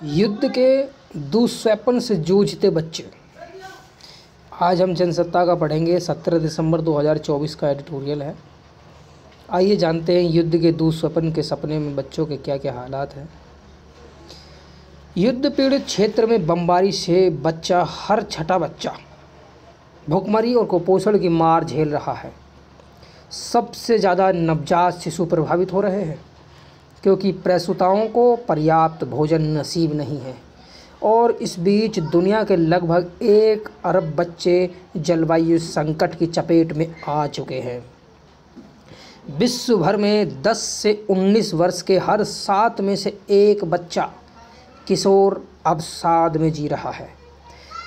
युद्ध के दुःस्वप्न से जूझते बच्चे। आज हम जनसत्ता का पढ़ेंगे। 17 दिसंबर 2024 का एडिटोरियल है। आइए जानते हैं युद्ध के दुःस्वप्न के सपने में बच्चों के क्या क्या हालात हैं। युद्ध पीड़ित क्षेत्र में बमबारी से हर छठा बच्चा भुखमरी और कुपोषण की मार झेल रहा है। सबसे ज़्यादा नवजात शिशु प्रभावित हो रहे हैं क्योंकि प्रसूताओं को पर्याप्त भोजन नसीब नहीं है। और इस बीच दुनिया के लगभग 1 अरब बच्चे जलवायु संकट की चपेट में आ चुके हैं। विश्व भर में 10 से 19 वर्ष के हर 7 में से 1 बच्चा किशोर अवसाद में जी रहा है।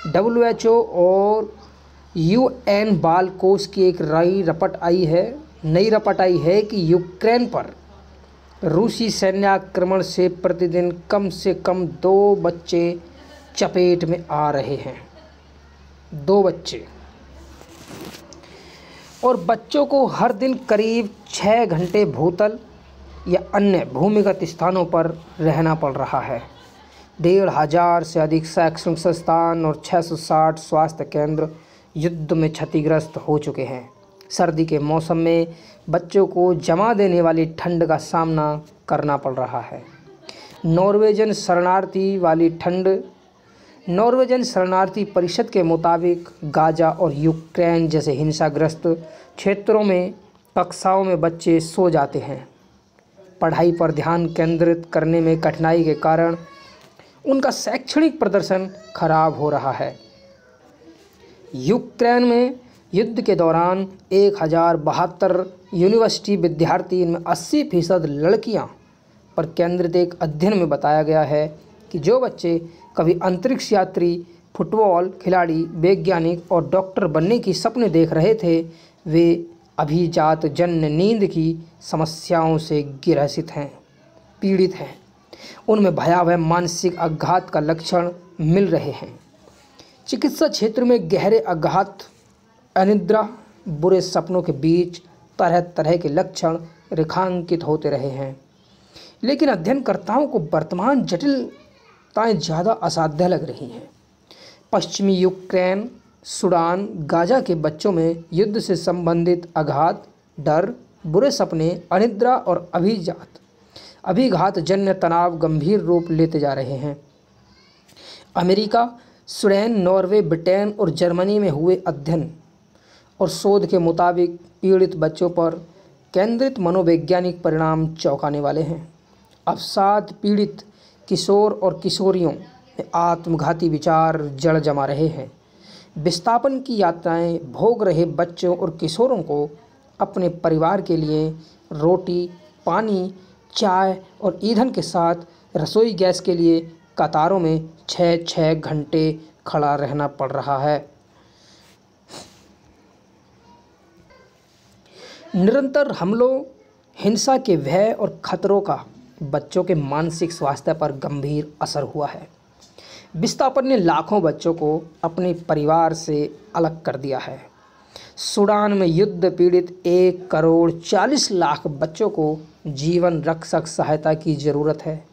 WHO और UN बाल कोष की एक नई रिपोर्ट आई है कि यूक्रेन पर रूसी सैन्य आक्रमण से प्रतिदिन कम से कम 2 बच्चे चपेट में आ रहे हैं। 2 बच्चे। और बच्चों को हर दिन करीब 6 घंटे भूतल या अन्य भूमिगत स्थानों पर रहना पड़ रहा है। 1,500 से अधिक शैक्षणिक संस्थान और 660 स्वास्थ्य केंद्र युद्ध में क्षतिग्रस्त हो चुके हैं। सर्दी के मौसम में बच्चों को जमा देने वाली ठंड का सामना करना पड़ रहा है। नॉर्वेजन शरणार्थी परिषद के मुताबिक गाजा और यूक्रेन जैसे हिंसाग्रस्त क्षेत्रों में कक्षाओं में बच्चे सो जाते हैं। पढ़ाई पर ध्यान केंद्रित करने में कठिनाई के कारण उनका शैक्षणिक प्रदर्शन खराब हो रहा है। यूक्रेन में युद्ध के दौरान 1072 यूनिवर्सिटी विद्यार्थी, इनमें 80% लड़कियां पर केंद्रित एक अध्ययन में बताया गया है कि जो बच्चे कभी अंतरिक्ष यात्री, फुटबॉल खिलाड़ी, वैज्ञानिक और डॉक्टर बनने की सपने देख रहे थे, वे अभिजात जन्य नींद की समस्याओं से पीड़ित हैं। उनमें भयावह मानसिक आघात का लक्षण मिल रहे हैं। चिकित्सा क्षेत्र में गहरे आघात, अनिद्रा, बुरे सपनों के बीच तरह तरह के लक्षण रेखांकित होते रहे हैं। लेकिन अध्ययनकर्ताओं को वर्तमान जटिलताएं ज़्यादा असाध्य लग रही हैं। पश्चिमी यूक्रेन, सूडान, गाजा के बच्चों में युद्ध से संबंधित आघात, डर, बुरे सपने, अनिद्रा और अभिघातजन्य तनाव गंभीर रूप लेते जा रहे हैं। अमेरिका, स्वीडन, नॉर्वे, ब्रिटेन और जर्मनी में हुए अध्ययन और शोध के मुताबिक पीड़ित बच्चों पर केंद्रित मनोवैज्ञानिक परिणाम चौंकाने वाले हैं। अवसाद पीड़ित किशोर और किशोरियों में आत्मघाती विचार जड़ जमा रहे हैं। विस्थापन की यात्राएं भोग रहे बच्चों और किशोरों को अपने परिवार के लिए रोटी, पानी, चाय और ईंधन के साथ रसोई गैस के लिए कतारों में 6-6 घंटे खड़ा रहना पड़ रहा है। निरंतर हमलों, हिंसा के भय और खतरों का बच्चों के मानसिक स्वास्थ्य पर गंभीर असर हुआ है। विस्थापन ने लाखों बच्चों को अपने परिवार से अलग कर दिया है। सूडान में युद्ध पीड़ित 1,40,00,000 बच्चों को जीवन रक्षक सहायता की ज़रूरत है।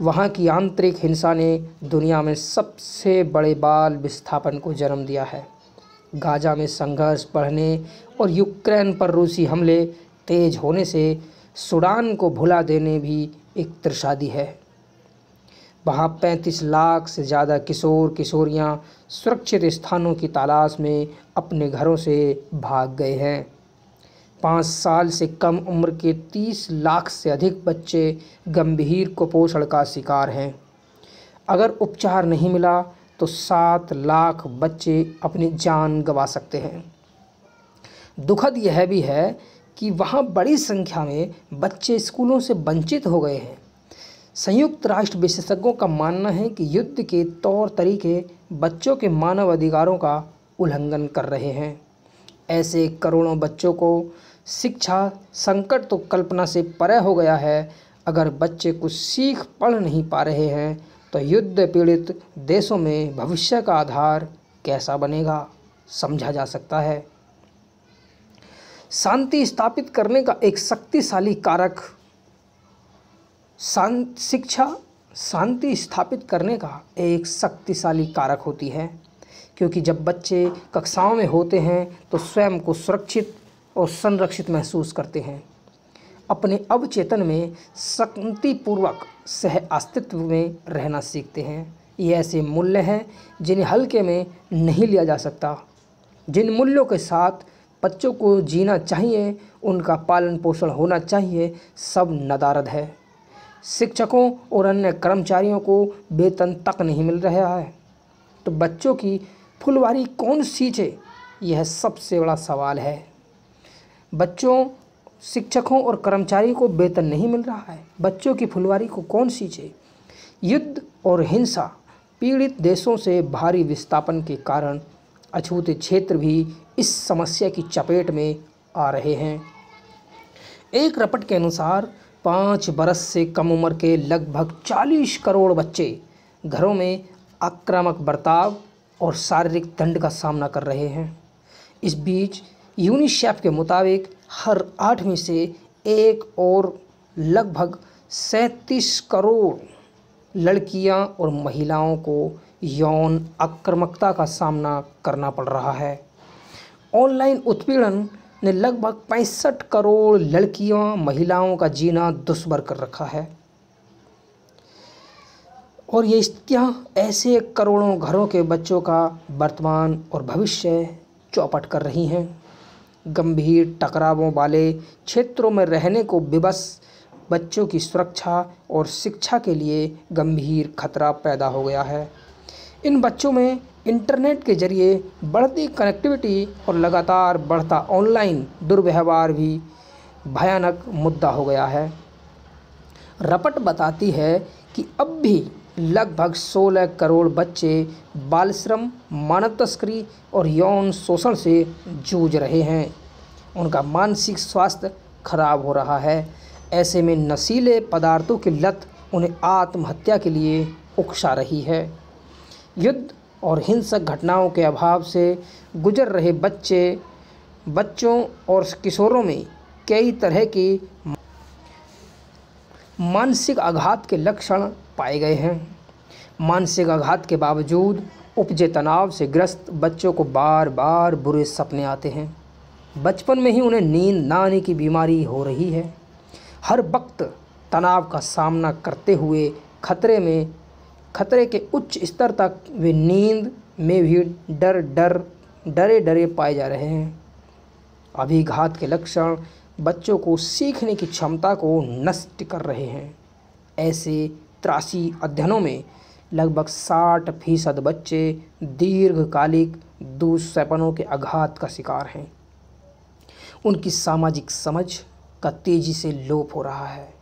वहाँ की आंतरिक हिंसा ने दुनिया में सबसे बड़े बाल विस्थापन को जन्म दिया है। गाजा में संघर्ष बढ़ने और यूक्रेन पर रूसी हमले तेज होने से सूडान को भुला देने भी एक त्रासदी है। वहाँ 35 लाख से ज़्यादा किशोर किशोरियाँ सुरक्षित स्थानों की तलाश में अपने घरों से भाग गए हैं। 5 साल से कम उम्र के 30 लाख से अधिक बच्चे गंभीर कुपोषण का शिकार हैं। अगर उपचार नहीं मिला तो 7 लाख बच्चे अपनी जान गंवा सकते हैं। दुखद यह भी है कि वहाँ बड़ी संख्या में बच्चे स्कूलों से वंचित हो गए हैं। संयुक्त राष्ट्र विशेषज्ञों का मानना है कि युद्ध के तौर तरीके बच्चों के मानव अधिकारों का उल्लंघन कर रहे हैं। ऐसे करोड़ों बच्चों को शिक्षा संकट तो कल्पना से परे हो गया है। अगर बच्चे कुछ सीख पढ़ नहीं पा रहे हैं तो युद्ध पीड़ित देशों में भविष्य का आधार कैसा बनेगा, समझा जा सकता है। शांति स्थापित करने का एक शक्तिशाली कारक शिक्षा, शांति स्थापित करने का एक शक्तिशाली कारक होती है, क्योंकि जब बच्चे कक्षाओं में होते हैं तो स्वयं को सुरक्षित और संरक्षित महसूस करते हैं। अपने अवचेतन में शांतिपूर्वक सह अस्तित्व में रहना सीखते हैं। ये ऐसे मूल्य हैं जिन्हें हल्के में नहीं लिया जा सकता। जिन मूल्यों के साथ बच्चों को जीना चाहिए, उनका पालन पोषण होना चाहिए, सब नदारद है। शिक्षकों और अन्य कर्मचारियों को वेतन तक नहीं मिल रहा है, तो बच्चों की फुलवारी कौन सींचे, यह सबसे बड़ा सवाल है। बच्चों, शिक्षकों और कर्मचारी को वेतन नहीं मिल रहा है, बच्चों की फुलवारी को कौन सींचे। युद्ध और हिंसा पीड़ित देशों से भारी विस्थापन के कारण अछूते क्षेत्र भी इस समस्या की चपेट में आ रहे हैं। एक रिपोर्ट के अनुसार 5 बरस से कम उम्र के लगभग 40 करोड़ बच्चे घरों में आक्रामक बर्ताव और शारीरिक दंड का सामना कर रहे हैं। इस बीच यूनिसेफ के मुताबिक हर 8 में से एक और लगभग 37 करोड़ लड़कियां और महिलाओं को यौन आक्रामकता का सामना करना पड़ रहा है। ऑनलाइन उत्पीड़न ने लगभग 65 करोड़ लड़कियों महिलाओं का जीना दुश्वार कर रखा है, और ये स्थितियाँ ऐसे करोड़ों घरों के बच्चों का वर्तमान और भविष्य चौपट कर रही हैं। गंभीर टकरावों वाले क्षेत्रों में रहने को विवश बच्चों की सुरक्षा और शिक्षा के लिए गंभीर खतरा पैदा हो गया है। इन बच्चों में इंटरनेट के जरिए बढ़ती कनेक्टिविटी और लगातार बढ़ता ऑनलाइन दुर्व्यवहार भी भयानक मुद्दा हो गया है। रिपोर्ट बताती है कि अब भी लगभग 16 करोड़ बच्चे बाल श्रम, मानव तस्करी और यौन शोषण से जूझ रहे हैं। उनका मानसिक स्वास्थ्य खराब हो रहा है। ऐसे में नशीले पदार्थों की लत उन्हें आत्महत्या के लिए उकसा रही है। युद्ध और हिंसक घटनाओं के अभाव से गुजर रहे बच्चों और किशोरों में कई तरह की मानसिक आघात के लक्षण पाए गए हैं। मानसिक आघात के बावजूद उपजे तनाव से ग्रस्त बच्चों को बार बार बुरे सपने आते हैं। बचपन में ही उन्हें नींद न आने की बीमारी हो रही है। हर वक्त तनाव का सामना करते हुए खतरे के उच्च स्तर तक वे नींद में भी डरे पाए जा रहे हैं। अभिघात के लक्षण बच्चों को सीखने की क्षमता को नष्ट कर रहे हैं। ऐसे 83 अध्ययनों में लगभग 60% बच्चे दीर्घकालिक दुष्प्रभावों के आघात का शिकार हैं। उनकी सामाजिक समझ का तेजी से लोप हो रहा है।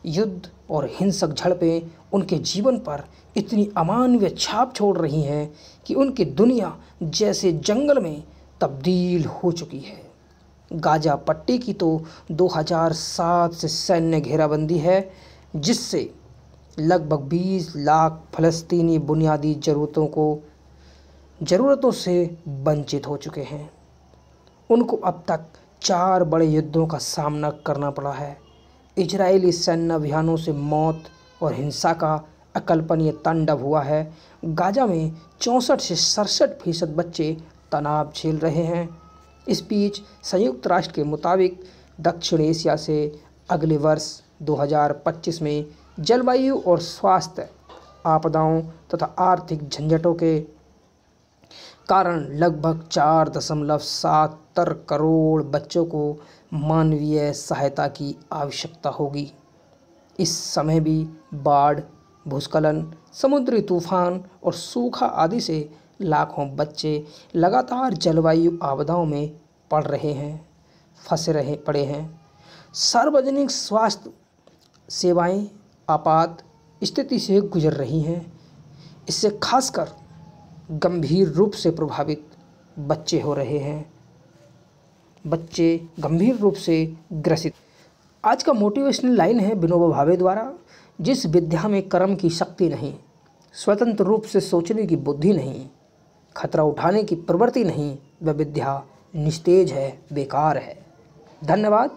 युद्ध और हिंसक झड़पें उनके जीवन पर इतनी अमानवीय छाप छोड़ रही हैं कि उनकी दुनिया जैसे जंगल में तब्दील हो चुकी है। गाजा पट्टी की तो 2007 से सैन्य घेराबंदी है, जिससे लगभग 20 लाख फ़लस्तीनी बुनियादी ज़रूरतों से वंचित हो चुके हैं। उनको अब तक 4 बड़े युद्धों का सामना करना पड़ा है। इजरायली सैन्य अभियानों से मौत और हिंसा का अकल्पनीय तांडव हुआ है। गाजा में 64 से 67% बच्चे तनाव झेल रहे हैं। इस बीच संयुक्त राष्ट्र के मुताबिक दक्षिण एशिया से अगले वर्ष 2025 में जलवायु और स्वास्थ्य आपदाओं तथा आर्थिक झंझटों के कारण लगभग 4.70 करोड़ बच्चों को मानवीय सहायता की आवश्यकता होगी। इस समय भी बाढ़, भूस्खलन, समुद्री तूफान और सूखा आदि से लाखों बच्चे लगातार जलवायु आपदाओं में पड़े हैं। सार्वजनिक स्वास्थ्य सेवाएं आपात स्थिति से गुजर रही हैं। इससे खासकर गंभीर रूप से प्रभावित बच्चे हो रहे हैं। बच्चे गंभीर रूप से ग्रसित। आज का मोटिवेशनल लाइन है विनोबा भावे द्वारा, जिस विद्या में कर्म की शक्ति नहीं, स्वतंत्र रूप से सोचने की बुद्धि नहीं, खतरा उठाने की प्रवृत्ति नहीं, वह विद्या निस्तेज है, बेकार है। धन्यवाद।